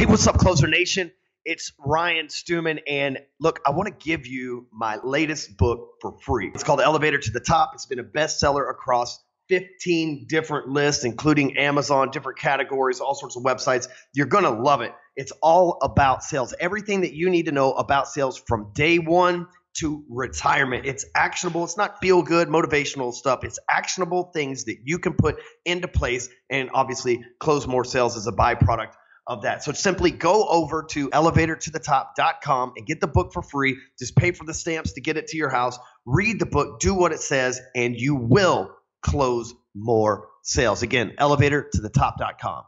Hey, what's up, Closer Nation? It's Ryan Stewman, and look, I want to give you my latest book for free. It's called Elevator to the Top. It's been a bestseller across 15 different lists, including Amazon, different categories, all sorts of websites. You're going to love it. It's all about sales. Everything that you need to know about sales from day one to retirement. It's actionable. It's not feel good, motivational stuff. It's actionable things that you can put into place and obviously close more sales as a byproduct of that. So simply go over to elevatortothetop.com and get the book for free. Just pay for the stamps to get it to your house. Read the book, do what it says, and you will close more sales. Again, elevatortothetop.com.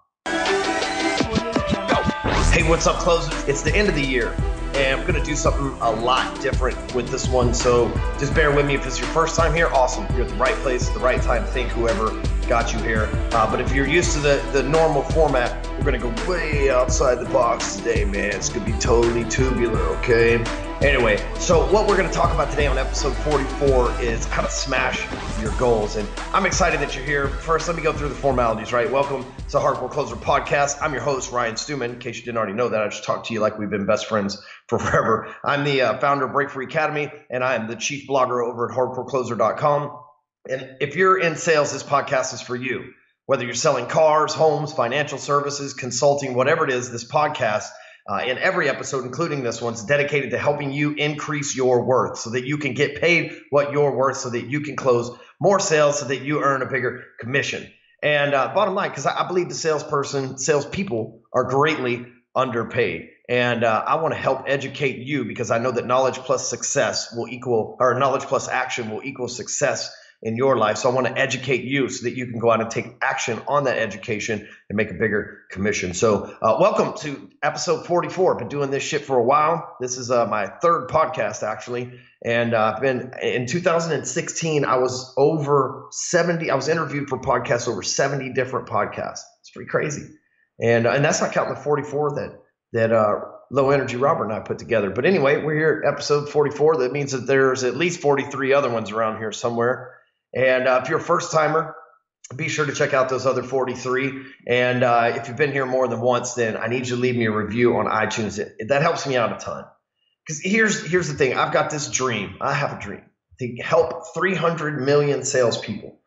Hey, what's up, closers? It's the end of the year, and I'm going to do something a lot different with this one. So just bear with me. If it's your first time here, awesome. You're at the right place at the right time. Thank whoever got you here. But if you're used to the normal format, we're going to go way outside the box today, man. It's going to be totally tubular, okay? Anyway, so what we're going to talk about today on episode 44 is how to smash your goals. And I'm excited that you're here. First, let me go through the formalities, right? Welcome to Hardcore Closer Podcast. I'm your host, Ryan Stewman. In case you didn't already know that, I just talked to you like we've been best friends for forever. I'm the founder of Break Free Academy, and I am the chief blogger over at hardcorecloser.com. And if you're in sales, this podcast is for you. Whether you're selling cars, homes, financial services, consulting, whatever it is, this podcast in every episode, including this one, is dedicated to helping you increase your worth so that you can get paid what you're worth, so that you can close more sales, so that you earn a bigger commission. And bottom line, because I believe the salespeople are greatly underpaid. And I want to help educate you because I know that knowledge plus action will equal success in your life. So I want to educate you so that you can go out and take action on that education and make a bigger commission. So welcome to episode 44. I've been doing this shit for a while. This is my third podcast, actually. And I've been in 2016, I was interviewed for podcasts, over 70 different podcasts. It's pretty crazy. And that's not counting the 44 that Low Energy Robert and I put together. But anyway, we're here at episode 44. That means that there's at least 43 other ones around here somewhere. And if you're a first timer, be sure to check out those other 43. And if you've been here more than once, then I need you to leave me a review on iTunes. That helps me out a ton. Because here's the thing. I've got this dream. I have a dream to help 300 million salespeople.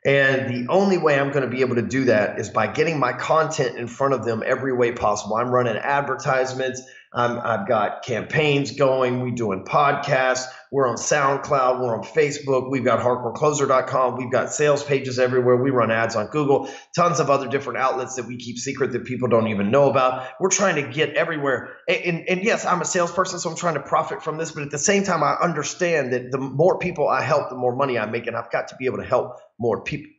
And the only way I'm going to be able to do that is by getting my content in front of them every way possible. I'm running advertisements. I've got campaigns going. We're doing podcasts. We're on SoundCloud. We're on Facebook. We've got hardcorecloser.com. We've got sales pages everywhere. We run ads on Google. Tons of other different outlets that we keep secret that people don't even know about. We're trying to get everywhere. And yes, I'm a salesperson, so I'm trying to profit from this. But at the same time, I understand that the more people I help, the more money I make. And I've got to be able to help more people.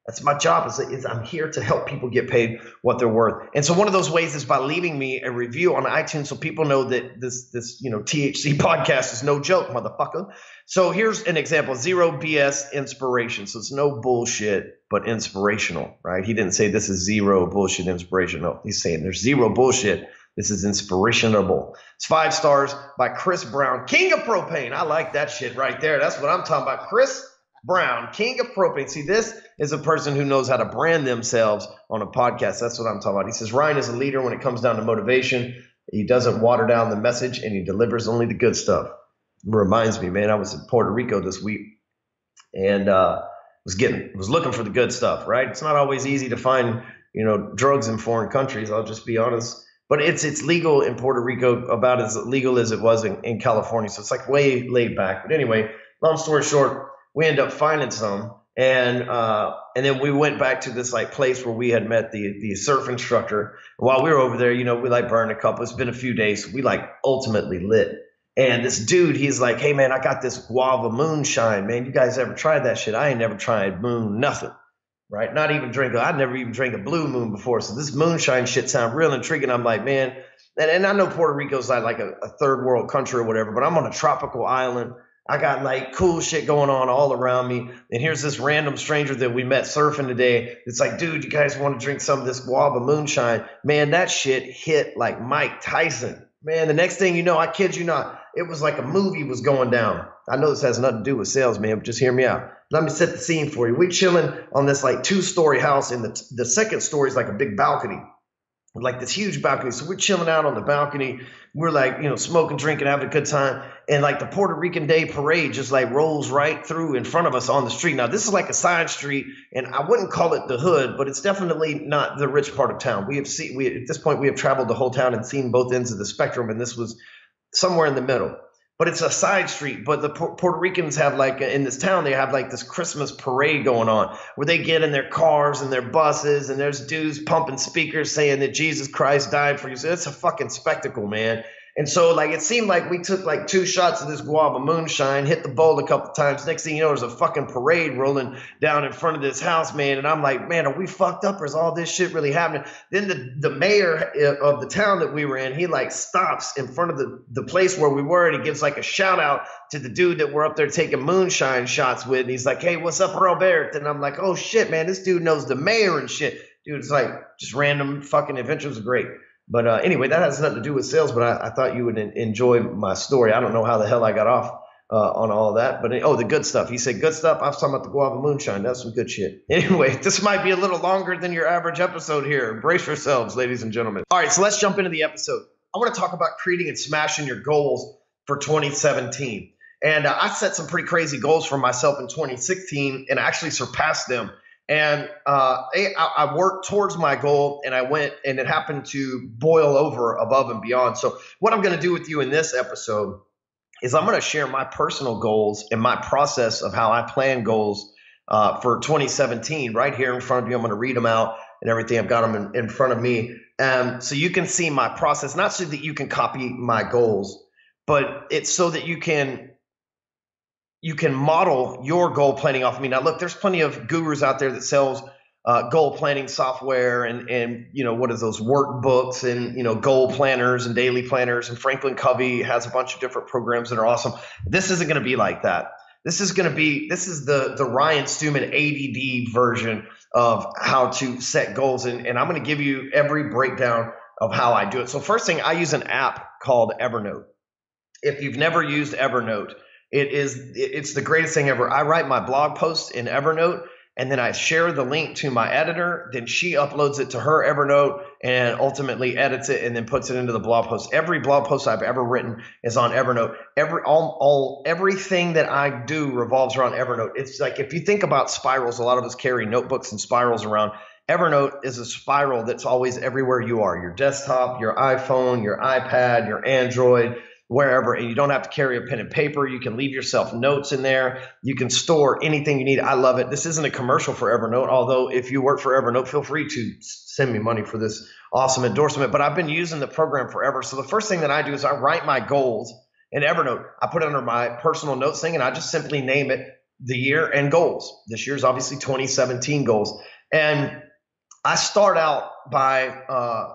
That's my job. Is I'm here to help people get paid what they're worth. And so one of those ways is by leaving me a review on iTunes so people know that this THC podcast is no joke, motherfucker. So here's an example, zero BS inspiration. So it's no bullshit, but inspirational, right? He didn't say this is zero bullshit inspiration. No, he's saying there's zero bullshit. This is inspirational. It's 5 stars by Chris Brown, King of Propane. I like that shit right there. That's what I'm talking about. Chris Brown, King of Propane. See, this is a person who knows how to brand themselves on a podcast. That's what I'm talking about. He says, Ryan is a leader when it comes down to motivation. He doesn't water down the message, and he delivers only the good stuff. It reminds me, man, I was in Puerto Rico this week and was looking for the good stuff, right? It's not always easy to find, drugs in foreign countries. I'll just be honest. But it's legal in Puerto Rico, about as legal as it was in California. So it's like way laid back. But anyway, long story short, we ended up finding some, and then we went back to this place where we had met the surf instructor. While we were over there, we burned a couple. It's been a few days. We ultimately lit. And this dude, he's like, hey man, I got this guava moonshine, man. You guys ever tried that shit? I ain't never tried nothing, right? Not even I'd never even drank a blue moon before. So this moonshine shit sounds real intriguing. I'm like, man, and I know Puerto Rico's like a third world country or whatever, but I'm on a tropical island. I got cool shit going on all around me. And here's this random stranger that we met surfing today. It's like, dude, you guys want to drink some of this guava moonshine? Man, that shit hit like Mike Tyson. Man, the next thing you know, I kid you not, it was like a movie was going down. I know this has nothing to do with sales, man, but just hear me out. Let me set the scene for you. We chilling on this 2-story house, and the second story is like a big balcony. like this huge balcony. So we're chilling out on the balcony. We're like, smoking, drinking, having a good time. And like the Puerto Rican Day Parade just like rolls right through in front of us on the street. Now, this is like a side street, and I wouldn't call it the hood, but it's definitely not the rich part of town. At this point, we have traveled the whole town and seen both ends of the spectrum, and this was somewhere in the middle. But it's a side street. But the Puerto Ricans have like in this town, they have like this Christmas parade going on where they get in their cars and their buses, and there's dudes pumping speakers saying that Jesus Christ died for you. So it's a fucking spectacle, man. And so like it seemed like we took like 2 shots of this guava moonshine, hit the bowl a couple times. Next thing you know, there's a fucking parade rolling down in front of this house, man. And I'm like, man, are we fucked up, or is all this shit really happening? Then the mayor of the town that we were in, he like stops in front of the place where we were, and he gives like a shout out to the dude that we're up there taking moonshine shots with. And he's like, hey, what's up, Robert? And I'm like, oh shit, man, this dude knows the mayor and shit. Dude, it's like just random fucking adventures are great. But anyway, that has nothing to do with sales, but I thought you would enjoy my story. I don't know how the hell I got off on all that, but the good stuff. He said good stuff. I was talking about the guava moonshine. That's some good shit. Anyway, this might be a little longer than your average episode here. Brace yourselves, ladies and gentlemen. All right, so let's jump into the episode. I want to talk about creating and smashing your goals for 2017. And I set some pretty crazy goals for myself in 2016 and actually surpassed them. And I worked towards my goal, and I went, and it happened to boil over above and beyond. So what I'm going to do with you in this episode is I'm going to share my personal goals and my process of how I plan goals for 2017 right here in front of you. I'm going to read them out and everything. I've got them in front of me. So you can see my process, not so that you can copy my goals, but it's so that you can model your goal planning off of me. Now, look, there's plenty of gurus out there that sells goal planning software and what is those workbooks and, goal planners and daily planners. And Franklin Covey has a bunch of different programs that are awesome. This isn't going to be like that. This is the Ryan Stewman ADD version of how to set goals. And I'm going to give you every breakdown of how I do it. So first thing, I use an app called Evernote. If you've never used Evernote, it's the greatest thing ever. I write my blog posts in Evernote, and then I share the link to my editor. Then she uploads it to her Evernote and ultimately edits it and then puts it into the blog post. Every blog post I've ever written is on Evernote. Everything that I do revolves around Evernote. It's like if you think about spirals, a lot of us carry notebooks and spirals around. Evernote is a spiral that's always everywhere you are, your desktop, your iPhone, your iPad, your Android, wherever, and you don't have to carry a pen and paper. You can leave yourself notes in there. You can store anything you need. I love it. This isn't a commercial for Evernote, although if you work for Evernote, feel free to send me money for this awesome endorsement. But I've been using the program forever. So the first thing that I do is I write my goals in Evernote. I put it under my personal notes thing, and I just simply name it the year and goals. This year's obviously 2017 goals. And I start out by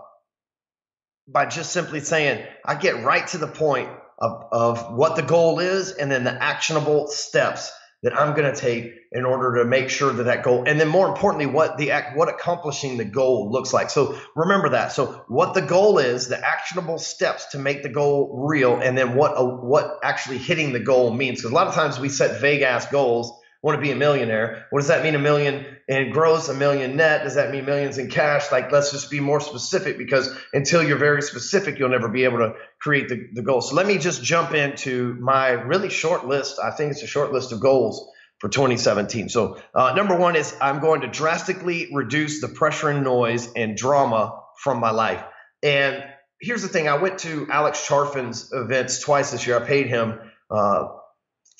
just simply saying, I get right to the point of what the goal is, and then the actionable steps that I'm going to take in order to make sure that goal, and then more importantly, what accomplishing the goal looks like. So remember that. So what the goal is, the actionable steps to make the goal real, and then what actually hitting the goal means. Because a lot of times we set vague ass goals. Want to be a millionaire. What does that mean? $1 million in gross, $1 million net? Does that mean millions in cash? Like, let's just be more specific, because until you're very specific, you'll never be able to create the goal. So let me just jump into my really short list. I think it's a short list of goals for 2017. So number one is I'm going to drastically reduce the pressure and noise and drama from my life. And here's the thing. I went to Alex Charfin's events twice this year. I paid him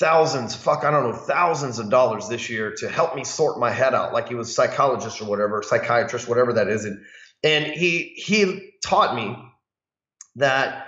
thousands of dollars this year to help me sort my head out, like he was a psychologist or whatever, psychiatrist, whatever that is. And he taught me that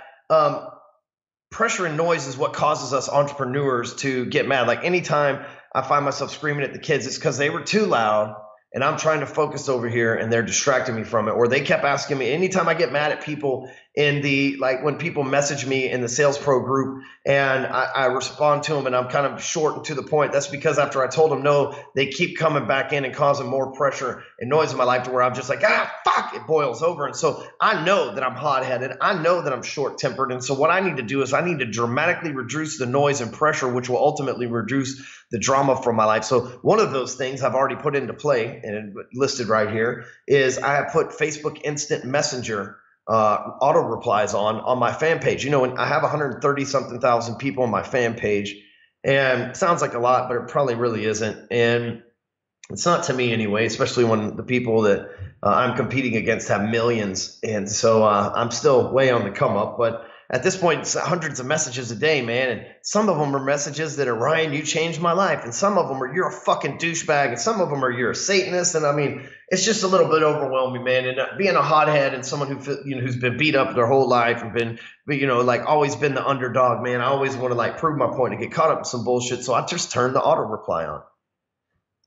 pressure and noise is what causes us entrepreneurs to get mad. Like anytime I find myself screaming at the kids, it's because they were too loud and I'm trying to focus over here and they're distracting me from it. Or they kept asking me, anytime I get mad at people when people message me in the Sales Pro group and I respond to them and I'm kind of short and to the point, that's because after I told them no, they keep coming back in and causing more pressure and noise in my life to where I'm just like, fuck, it boils over. And so I know that I'm hot-headed. I know that I'm short-tempered. And so what I need to do is I need to dramatically reduce the noise and pressure, which will ultimately reduce the drama from my life. So one of those things I've already put into play. and listed right here, is I have put Facebook Instant Messenger auto replies on my fan page. And I have 130 something thousand people on my fan page, and it sounds like a lot, but it probably really isn't. And it's not to me anyway, especially when the people that I'm competing against have millions. And so I'm still way on the come up. But at this point, it's hundreds of messages a day, man. And some of them are messages that are, Ryan, you changed my life. And some of them are, you're a fucking douchebag. And some of them are, you're a Satanist. And I mean, it's just a little bit overwhelming, man. And being a hothead and someone who's been beat up their whole life and been, like always been the underdog, man. I always want to like prove my point and get caught up in some bullshit. So I just turn the auto reply on.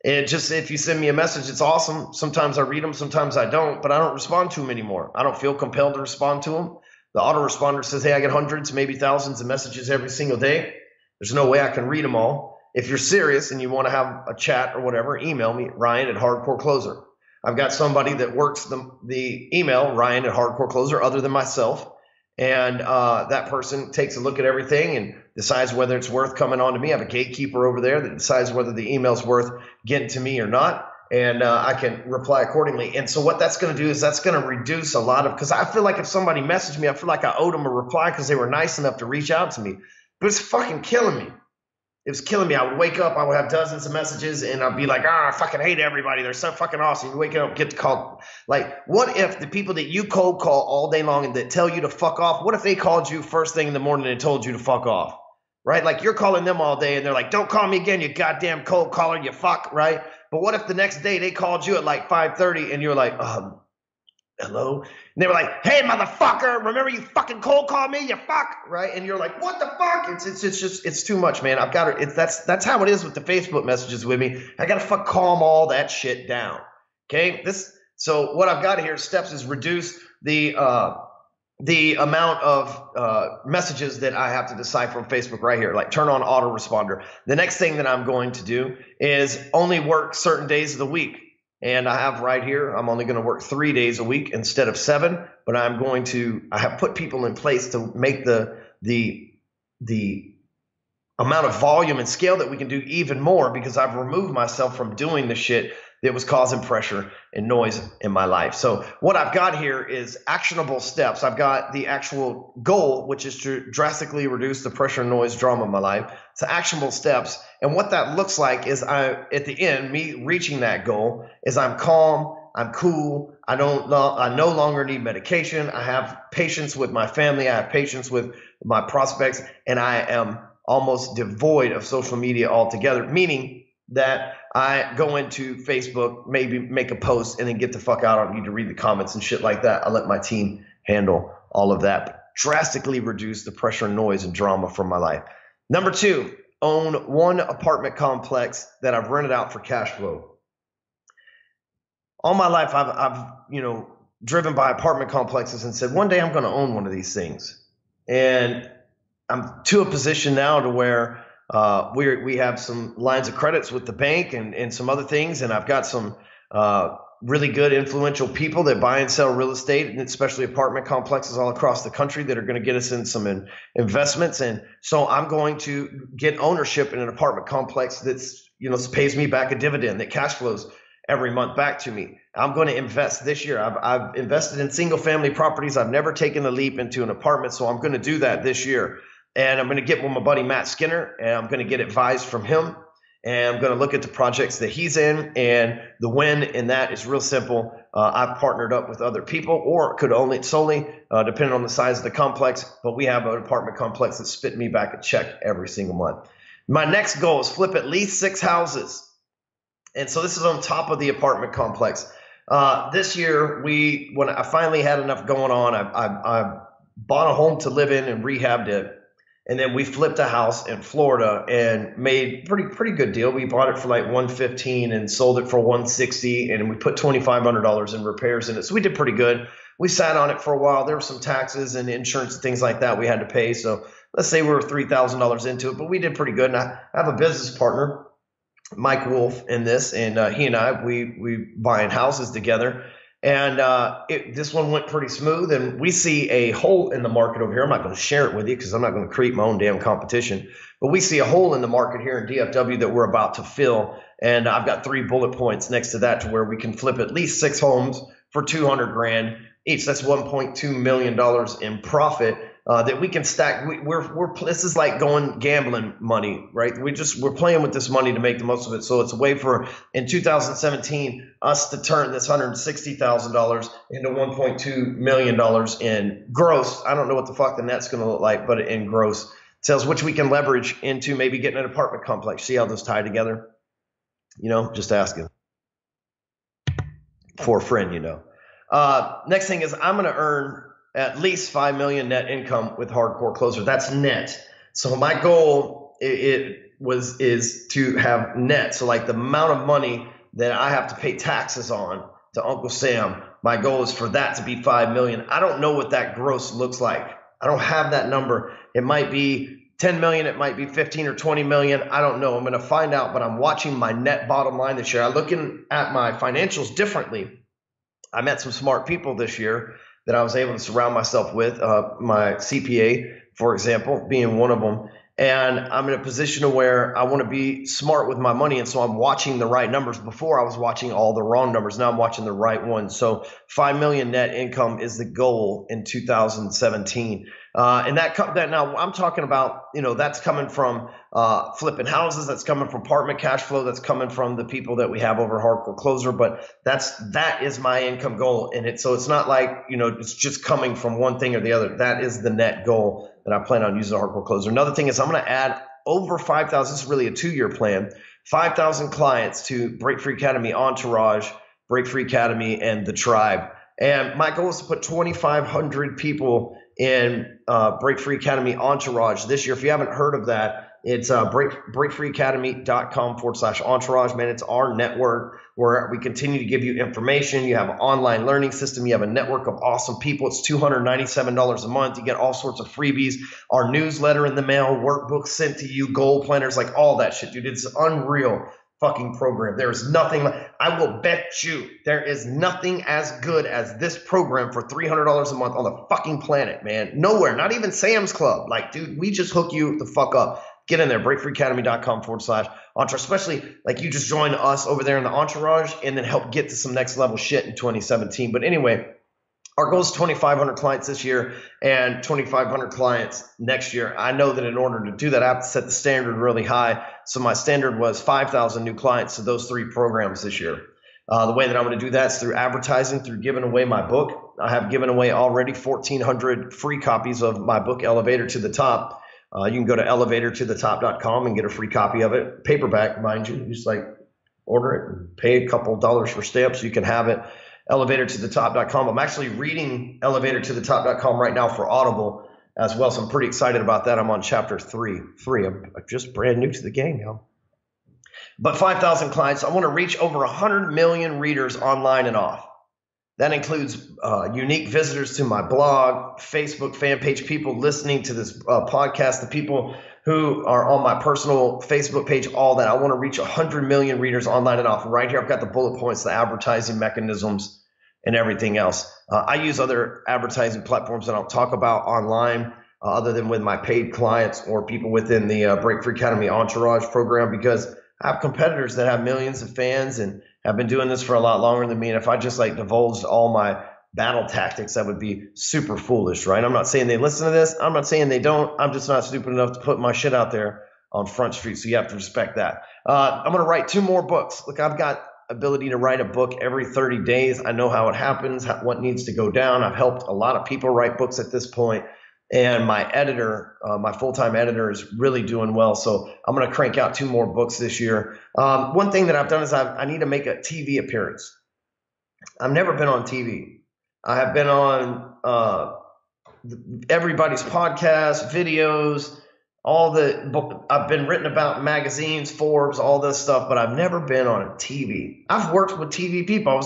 And just if you send me a message, it's awesome. Sometimes I read them, sometimes I don't, but I don't respond to them anymore. I don't feel compelled to respond to them. The autoresponder says, hey, I get hundreds, maybe thousands of messages every single day. There's no way I can read them all. If you're serious and you want to have a chat or whatever, email me, Ryan at Hardcore Closer. I've got somebody that works the email, Ryan at Hardcore Closer, other than myself. And that person takes a look at everything and decides whether it's worth coming on to me. I have a gatekeeper over there that decides whether the email's worth getting to me or not. And I can reply accordingly. And so what that's going to do is that's going to reduce a lot of, because I feel like if somebody messaged me, I feel like I owed them a reply because they were nice enough to reach out to me. But it's fucking killing me. It was killing me. I would wake up, I would have dozens of messages, and I'd be like, I fucking hate everybody. They're so fucking awesome. You wake up, get the call. Like, what if the people that you cold call all day long and that tell you to fuck off, what if they called you first thing in the morning and told you to fuck off? Right? Like, you're calling them all day, and they're like, don't call me again, you goddamn cold caller, you fuck, right? But what if the next day they called you at like 5:30 and you're like, hello? And they were like, hey, motherfucker, remember you fucking cold called me, you fuck, right? And you're like, what the fuck? It's too much, man. I've got to, that's how it is with the Facebook messages with me. I got to calm all that shit down. Okay. So what I've got here, steps, is reduce the amount of messages that I have to decipher from Facebook right here, like turn on autoresponder. The next thing that I'm going to do is only work certain days of the week. And I have right here, I'm only going to work 3 days a week instead of 7, but I have put people in place to make the amount of volume and scale that we can do even more, because I've removed myself from doing the shit that was causing pressure and noise in my life. So what I've got here is actionable steps. I've got the actual goal, which is to drastically reduce the pressure, noise, drama in my life. So actionable steps. And what that looks like is at the end, me reaching that goal is I'm calm, I'm cool. I no longer need medication. I have patience with my family. I have patience with my prospects, and I am almost devoid of social media altogether, meaning that I go into Facebook, maybe make a post, and then get the fuck out. I don't need to read the comments and shit like that. I let my team handle all of that. Drastically reduce the pressure, noise, and drama from my life. Number 2, own one apartment complex that I've rented out for cash flow. All my life, I've driven by apartment complexes and said, one day I'm going to own one of these things. And I'm to a position now to where we have some lines of credits with the bank and some other things, and I've got some really good influential people that buy and sell real estate, and especially apartment complexes all across the country, that are going to get us in some investments. And so I'm going to get ownership in an apartment complex that's pays me back a dividend, that cash flows every month back to me. I'm going to invest this year. I've invested in single family properties. I've never taken the leap into an apartment, so I'm going to do that this year. And I'm going to get with my buddy Matt Skinner, and I'm going to get advice from him. And I'm going to look at the projects that he's in, and the win in that is real simple. I've partnered up with other people, or could own it solely, depending on the size of the complex. But we have an apartment complex that's spitting me back a check every single month. My next goal is flip at least 6 houses. And so this is on top of the apartment complex. This year, when I finally had enough going on, I bought a home to live in and rehabbed it. And then we flipped a house in Florida and made pretty good deal. We bought it for like $115 and sold it for $160, and we put $2,500 in repairs in it. So we did pretty good. We sat on it for a while. There were some taxes and insurance and things like that we had to pay. So let's say we were $3,000 into it, but we did pretty good. And I have a business partner, Mike Wolf, in this, and he and I, we buying houses together. And this one went pretty smooth, and we see a hole in the market over here. I'm not going to share it with you because I'm not going to create my own damn competition. But we see a hole in the market here in DFW that we're about to fill. And I've got 3 bullet points next to that to where we can flip at least 6 homes for 200 grand each. That's $1.2 million in profit that we can stack. This is like going gambling money, right? We're playing with this money to make the most of it. So it's a way for, in 2017, us to turn this $160,000 into $1.2 million in gross. I don't know what the fuck the net's going to look like, but in gross sales, which we can leverage into maybe getting an apartment complex. See how those tie together? Just asking for a friend, Next thing is I'm going to earn at least $5 million net income with Hardcore Closer. That's net. So my goal is to have net. So like the amount of money that I have to pay taxes on to Uncle Sam, my goal is for that to be $5 million. I don't know what that gross looks like. I don't have that number. It might be 10 million. It might be 15 or 20 million. I don't know. I'm going to find out, but I'm watching my net bottom line this year. I'm looking at my financials differently. I met some smart people this year that I was able to surround myself with, my CPA, for example, being one of them. And I'm in a position where I want to be smart with my money. And so I'm watching the right numbers. Before I was watching all the wrong numbers. Now I'm watching the right ones. So 5 million net income is the goal in 2017. And that now I'm talking about, that's coming from flipping houses. That's coming from apartment cash flow. That's coming from the people that we have over Hardcore Closer. But that is my income goal. And so it's not like, it's just coming from one thing or the other. That is the net goal that I plan on using Hardcore Closer. Another thing is I'm going to add over 5,000. This is really a 2-year plan. 5,000 clients to Break Free Academy Entourage, Break Free Academy, and the Tribe. And my goal is to put 2,500 people in Break Free Academy Entourage this year. If you haven't heard of that, it's breakfreeacademy.com/entourage. Man, it's our network where we continue to give you information. You have an online learning system. You have a network of awesome people. It's $297 a month. You get all sorts of freebies, our newsletter in the mail, workbooks sent to you, goal planners, like all that shit, dude. It's unreal fucking program. There is nothing, I will bet you there is nothing as good as this program for $300 a month on the fucking planet, man. Nowhere, not even Sam's Club. Like, dude, we just hook you the fuck up. Get in there, breakfreeacademy.com/entourage, especially like you just join us over there in the entourage and then help get to some next level shit in 2017. But anyway, our goal is 2,500 clients this year and 2,500 clients next year. I know that in order to do that, I have to set the standard really high. So my standard was 5,000 new clients to those 3 programs this year. The way that I'm going to do that is through advertising, through giving away my book. I have given away already 1,400 free copies of my book, Elevator to the Top. You can go to elevatortothetop.com and get a free copy of it. Paperback, mind you. Just like order it and pay a couple dollars for stamps. You can have it. Elevatortothetop.com. I'm actually reading elevatortothetop.com right now for Audible as well. So I'm pretty excited about that. I'm on chapter 3. I'm just brand new to the game, y'all. But 5,000 clients. I want to reach over 100 million readers online and off. That includes unique visitors to my blog, Facebook fan page, people listening to this podcast, the people who are on my personal Facebook page, all that. I want to reach 100 million readers online and off. Right here, I've got the bullet points, the advertising mechanisms, and everything else. I use other advertising platforms that I'll talk about online other than with my paid clients or people within the Break Free Academy Entourage program, because I have competitors that have millions of fans and have been doing this for a lot longer than me. And if I just like divulged all my battle tactics, that would be super foolish, right? I'm not saying they listen to this. I'm not saying they don't. I'm just not stupid enough to put my shit out there on Front Street. So you have to respect that. I'm going to write 2 more books. Look, I've got ability to write a book every 30 days. I know how it happens, what needs to go down. I've helped a lot of people write books at this point. And my editor, my full-time editor, is really doing well. So I'm going to crank out 2 more books this year. One thing that I've done is I need to make a TV appearance. I've never been on TV. I have been on everybody's podcast, videos, I've been written about in magazines, Forbes, all this stuff, but I've never been on a TV. I've worked with TV people. I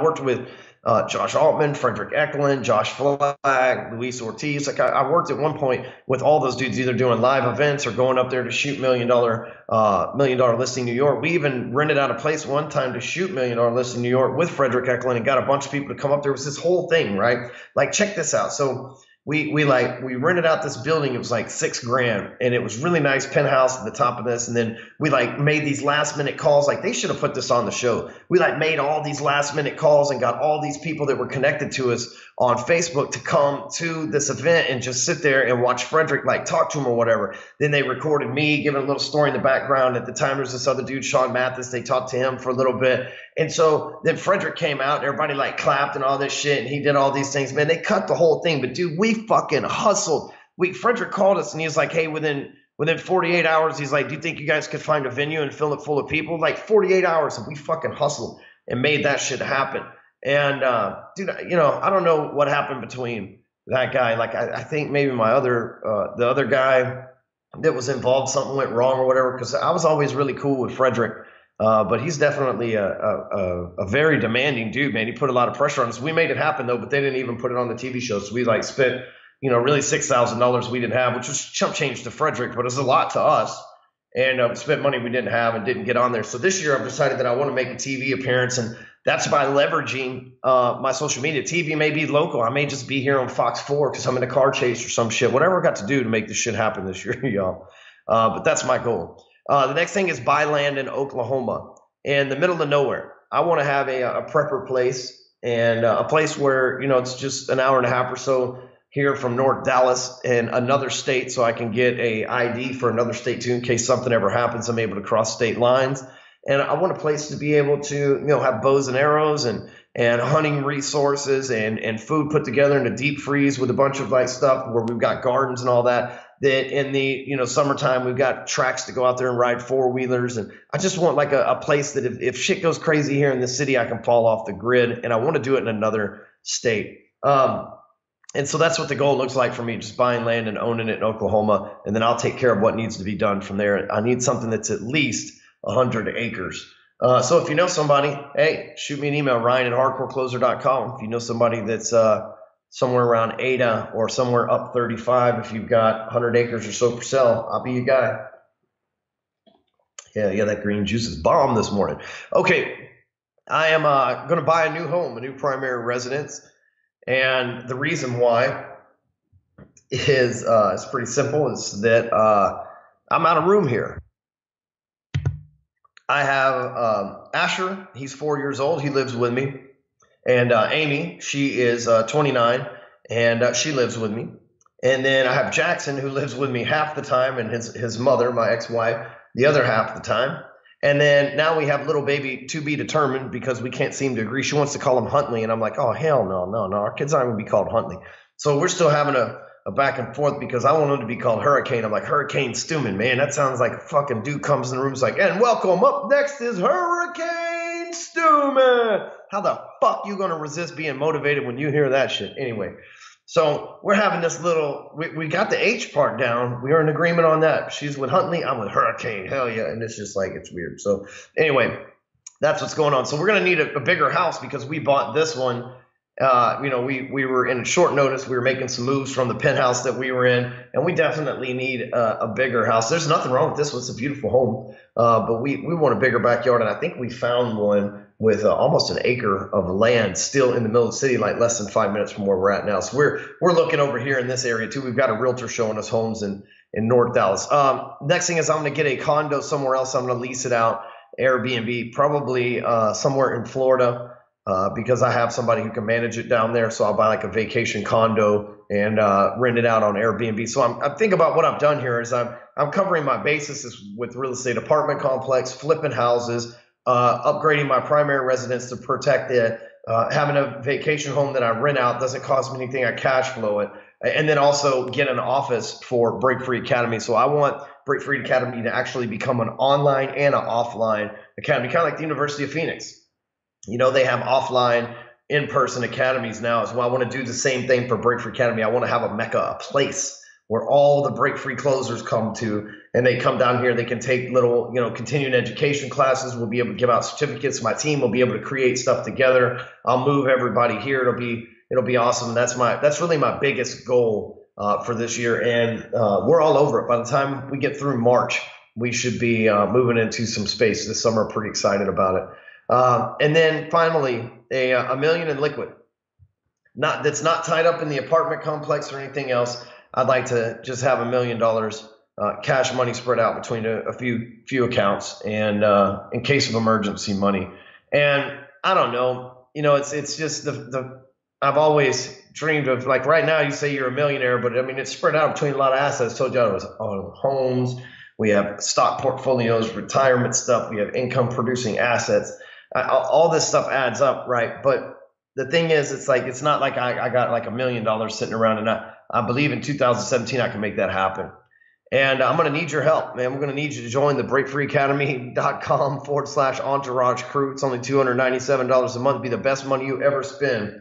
worked with Josh Altman, Frederick Eklund, Josh Flagg, Luis Ortiz. Like I worked at one point with all those dudes either doing live events or going up there to shoot million dollar listing New York. We even rented out a place one time to shoot $1 million listing New York with Frederick Eklund and got a bunch of people to come up there. It was this whole thing, right? Like check this out. So we rented out this building. It was like $6,000 and it was really nice penthouse at the top of this. And then we like made these last minute calls. Like they should have put this on the show. We like made all these last minute calls and got all these people that were connected to us on Facebook to come to this event and just sit there and watch Frederick like talk to him or whatever. Then they recorded me giving a little story in the background. At the time, there was this other dude, Sean Mathis. They talked to him for a little bit. And so then Frederick came out and everybody like clapped and all this shit. And he did all these things, man. They cut the whole thing. But dude, we fucking hustled. Frederick called us and he was like, hey, within 48 hours, he's like, do you think you guys could find a venue and fill it full of people? Like 48 hours. And we fucking hustled and made that shit happen. And dude, I don't know what happened between that guy. Like I think maybe the other guy that was involved, something went wrong or whatever, because I was always really cool with Frederick. But he's definitely a very demanding dude, man. He put a lot of pressure on us. We made it happen though, but they didn't even put it on the TV show. So we like spent, really $6,000 we didn't have, which was chump change to Frederick, but it was a lot to us. And spent money we didn't have and didn't get on there. So this year I've decided that I want to make a TV appearance, and that's by leveraging my social media. TV may be local. I may just be here on Fox 4 because I'm in a car chase or some shit. Whatever I got to do to make this shit happen this year, y'all. But that's my goal. The next thing is buy land in Oklahoma, in the middle of nowhere. I want to have a prepper place and a place where, it's just an hour and a half or so here from North Dallas and another state, so I can get a ID for another state too in case something ever happens. I'm able to cross state lines. And I want a place to be able to, have bows and arrows and hunting resources and food put together in a deep freeze with a bunch of like stuff where we've got gardens and all that. That in the, summertime, we've got tracks to go out there and ride four-wheelers. And I just want like a place that if shit goes crazy here in the city, I can fall off the grid. And I want to do it in another state. And so that's what the goal looks like for me, just buying land and owning it in Oklahoma. And then I'll take care of what needs to be done from there. I need something that's at least 100 acres. So if you know somebody, hey, shoot me an email, ryan@hardcorecloser.com. If you know somebody that's somewhere around Ada or somewhere up 35, if you've got 100 acres or so for sale, I'll be your guy. Yeah, that green juice is bomb this morning. Okay, I am going to buy a new home, a new primary residence. And the reason why is it's pretty simple, is that I'm out of room here. I have Asher, he's 4 years old, he lives with me. And Amy, she is 29, and she lives with me. And then I have Jackson, who lives with me half the time, and his mother, my ex-wife, the other half the time. And then now we have little baby to be determined because we can't seem to agree. She wants to call him Huntley, and I'm like, oh, hell no. Our kids aren't going to be called Huntley. So we're still having a back and forth because I want him to be called Hurricane. I'm like, Hurricane Stewman, man. That sounds like a fucking dude comes in the room, is like, and welcome, up next is Hurricane Stewman. How the fuck you going to resist being motivated when you hear that shit? Anyway, so we're having this little, we got the H part down. We are in agreement on that. She's with Huntley, I'm with Hurricane. Hell yeah. And it's just like, it's weird. So anyway, that's what's going on. So we're going to need a bigger house because we bought this one. We were in short notice. We were making some moves from the penthouse that we were in, and we definitely need a bigger house. There's nothing wrong with this one. It's a beautiful home, but we want a bigger backyard, and I think we found one with almost an acre of land still in the middle of the city, like less than 5 minutes from where we're at now. So we're looking over here in this area too. We've got a realtor showing us homes in North Dallas. Next thing is I'm going to get a condo somewhere else. I'm going to lease it out, Airbnb, probably somewhere in Florida. Because I have somebody who can manage it down there. So I'll buy like a vacation condo and rent it out on Airbnb. So I'm thinking about what I've done here is I'm covering my bases with real estate, apartment complex, flipping houses, upgrading my primary residence to protect it, having a vacation home that I rent out, doesn't cost me anything, I cash flow it, and then also get an office for Break Free Academy. So I want Break Free Academy to actually become an online and an offline academy, kind of like the University of Phoenix. They have offline, in-person academies now as well. I want to do the same thing for Break Free Academy. I want to have a mecca, a place where all the Break Free closers come to and they come down here. They can take little, continuing education classes. We'll be able to give out certificates. My team will be able to create stuff together. I'll move everybody here. It'll be awesome. That's really my biggest goal for this year, and we're all over it. By the time we get through March, we should be moving into some space this summer. Pretty excited about it. And then finally, a million in liquid. That's not tied up in the apartment complex or anything else. I'd like to just have $1 million cash money spread out between a few accounts, and in case of emergency money. And I don't know, it's just I've always dreamed of, like, right now you say you're a millionaire, but I mean, it's spread out between a lot of assets. I told you it was homes. We have stock portfolios, retirement stuff. We have income producing assets. All this stuff adds up, right? But the thing is, it's not like I got like $1 million sitting around, and I believe in 2017 I can make that happen. And I'm going to need your help, man. We're going to need you to join the breakfreeacademy.com/entourage crew. It's only $297 a month. It'd be the best money you ever spend.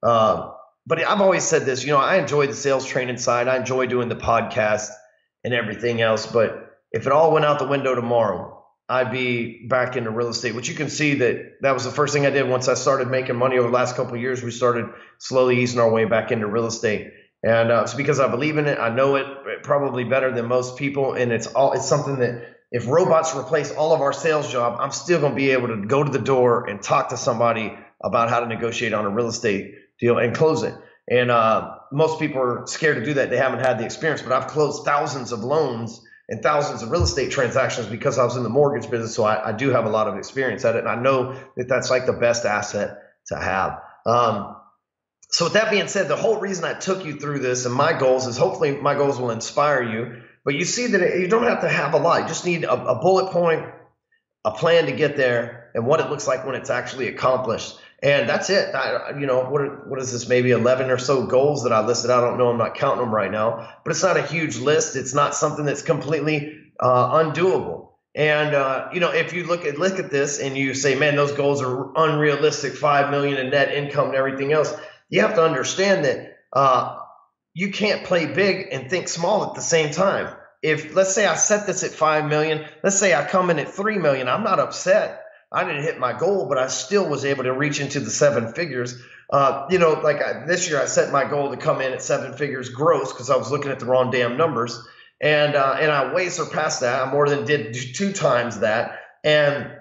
But I've always said this, I enjoy the sales training side. I enjoy doing the podcast and everything else. But if it all went out the window tomorrow, I'd be back into real estate, which you can see that was the first thing I did once I started making money over the last couple of years. We started slowly easing our way back into real estate. And it's because I believe in it. I know it probably better than most people. And it's something that if robots replace all of our sales job, I'm still going to be able to go to the door and talk to somebody about how to negotiate on a real estate deal and close it. And most people are scared to do that. They haven't had the experience, but I've closed thousands of loans and thousands of real estate transactions because I was in the mortgage business. So I do have a lot of experience at it. And I know that that's like the best asset to have. So with that being said, the whole reason I took you through this and my goals is hopefully my goals will inspire you. But you see that you don't have to have a lot. You just need a bullet point, a plan to get there, and what it looks like when it's actually accomplished. And that's it. What is this? Maybe 11 or so goals that I listed. I don't know. I'm not counting them right now. But it's not a huge list. It's not something that's completely undoable. And if you look at this and you say, man, those goals are unrealistic, 5 million in net income and everything else, you have to understand that you can't play big and think small at the same time. If, let's say I set this at 5 million, let's say I come in at 3 million, I'm not upset. I didn't hit my goal, but I still was able to reach into the 7 figures. This year I set my goal to come in at 7 figures gross because I was looking at the wrong damn numbers. And I way surpassed that. I more than did 2 times that. And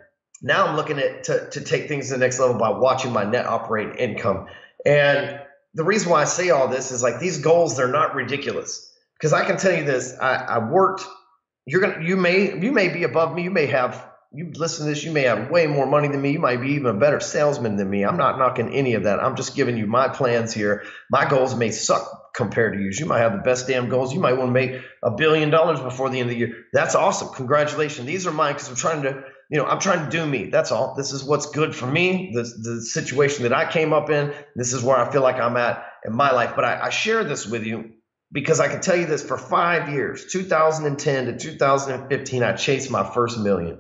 now I'm looking at to take things to the next level by watching my net operating income. And the reason why I say all this is, like, these goals, they're not ridiculous. Because I can tell you this, I worked, you may be above me, you listen to this, you may have way more money than me, you might be even a better salesman than me. I'm not knocking any of that. I'm just giving you my plans here. My goals may suck compared to yours. You might have the best damn goals. You might want to make $1 billion before the end of the year. That's awesome. Congratulations. These are mine because I'm trying to do me. That's all. This is what's good for me, the situation that I came up in. This is where I feel like I'm at in my life. But I share this with you because I can tell you this, for 5 years, 2010 to 2015, I chased my first million.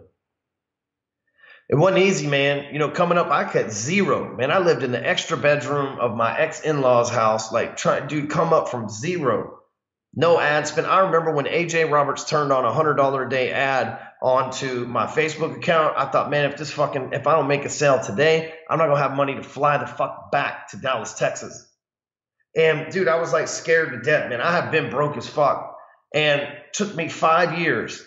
It wasn't easy, man. Coming up, I cut zero. Man, I lived in the extra bedroom of my ex-in-law's house, come up from zero. No ad spend. I remember when AJ Roberts turned on $100 a day ad onto my Facebook account. I thought, man, if I don't make a sale today, I'm not going to have money to fly the fuck back to Dallas, Texas. And dude, I was like scared to death, man. I have been broke as fuck. And it took me 5 years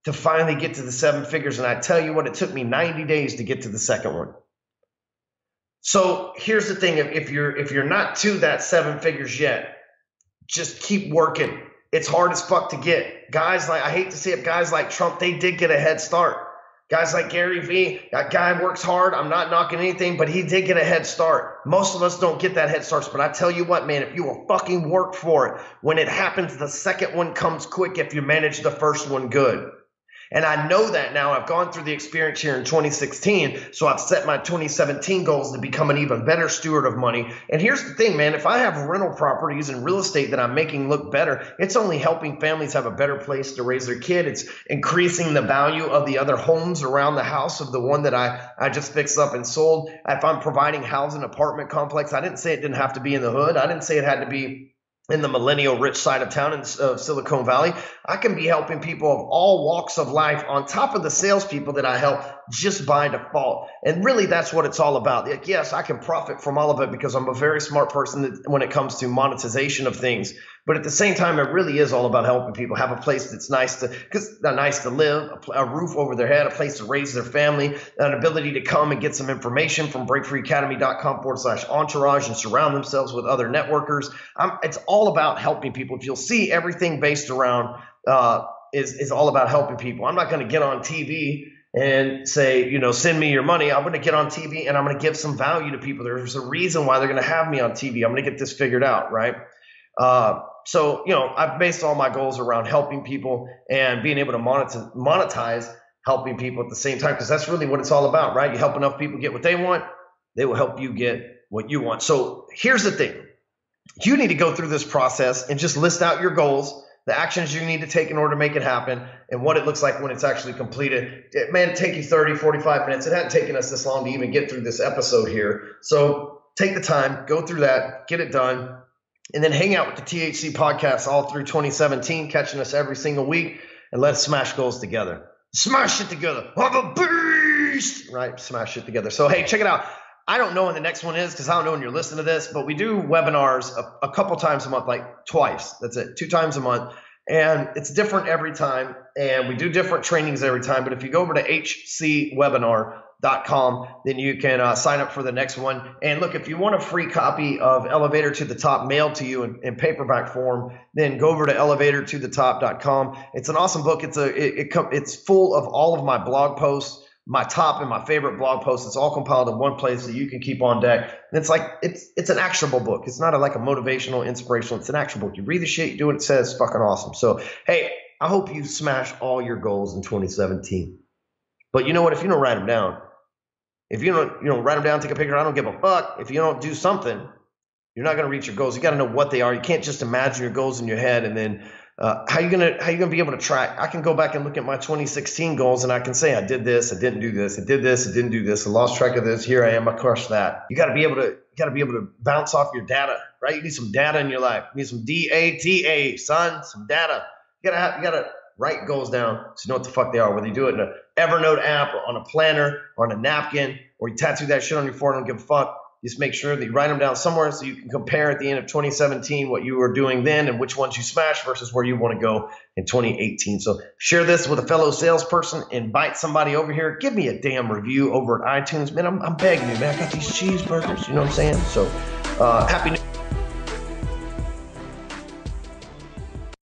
to finally get to the 7 figures. And I tell you what, it took me 90 days to get to the second one. So here's the thing. If you're not to that 7 figures yet, just keep working. It's hard as fuck to get. Guys like, I hate to say it, guys like Trump, they did get a head start. Guys like Gary Vee, that guy works hard. I'm not knocking anything, but he did get a head start. Most of us don't get that head start. But I tell you what, man, if you will fucking work for it, when it happens, the second one comes quick if you manage the first one good. And I know that now. I've gone through the experience here in 2016, so I've set my 2017 goals to become an even better steward of money. And here's the thing, man, if I have rental properties and real estate that I'm making look better, it's only helping families have a better place to raise their kid. It's increasing the value of the other homes around the house of the one that I just fixed up and sold. If I'm providing housing apartment complex, I didn't say it didn't have to be in the hood. I didn't say it had to be in the millennial rich side of town in Silicon Valley. I can be helping people of all walks of life on top of the salespeople that I help just by default. And really, that's what it's all about. Like, yes, I can profit from all of it because I'm a very smart person when it comes to monetization of things. But at the same time, it really is all about helping people have a place that's nice to live, a roof over their head, a place to raise their family, an ability to come and get some information from breakfreeacademy.com/entourage and surround themselves with other networkers. It's all about helping people. If you'll see, everything based around is all about helping people. I'm not going to get on TV and say, send me your money. I'm going to get on TV and I'm going to give some value to people. There's a reason why they're going to have me on TV. I'm going to get this figured out, right? So I've based all my goals around helping people and being able to monetize helping people at the same time, because that's really what it's all about, right? You help enough people get what they want, they will help you get what you want. So here's the thing. You need to go through this process and just list out your goals, the actions you need to take in order to make it happen, and what it looks like when it's actually completed. It may take you 30, 45 minutes. It hadn't taken us this long to even get through this episode here. So take the time, go through that, get it done, and then hang out with the THC podcast all through 2017, catching us every single week, and let's smash goals together. Smash it together. I'm a beast, right? Smash it together. So, hey, check it out. I don't know when the next one is because I don't know when you're listening to this, but we do webinars a couple times a month, like twice. That's it, 2 times a month. And it's different every time. And we do different trainings every time. But if you go over to hcwebinar.com, then you can sign up for the next one. And look, if you want a free copy of Elevator to the Top mailed to you in paperback form, then go over to elevatortothetop.com. It's an awesome book. It's full of all of my blog posts, my top and my favorite blog posts. It's all compiled in one place that you can keep on deck. And it's like, it's an actionable book. It's not like a motivational, inspirational. It's an actionable book. You read the shit, you do what it says. It's fucking awesome. So, hey, I hope you smash all your goals in 2017. But you know what? If you don't write them down, if you don't write them down, take a picture, I don't give a fuck. If you don't do something, you're not going to reach your goals. You got to know what they are. You can't just imagine your goals in your head and then how you gonna be able to track? I can go back and look at my 2016 goals and I can say I did this, I didn't do this, I did this, I didn't do this, I lost track of this. Here I am, I crushed that. You got to be able to bounce off your data, right? You need some data in your life. You need some DATA, son, some data. You gotta write goals down so you know what the fuck they are. Whether you do it in an Evernote app or on a planner or on a napkin or you tattoo that shit on your forehead, don't give a fuck. Just make sure that you write them down somewhere so you can compare at the end of 2017 what you were doing then and which ones you smashed versus where you want to go in 2018. So share this with a fellow salesperson, invite somebody over here, give me a damn review over at iTunes. Man, I'm begging you, man. I got these cheeseburgers, you know what I'm saying? So happy New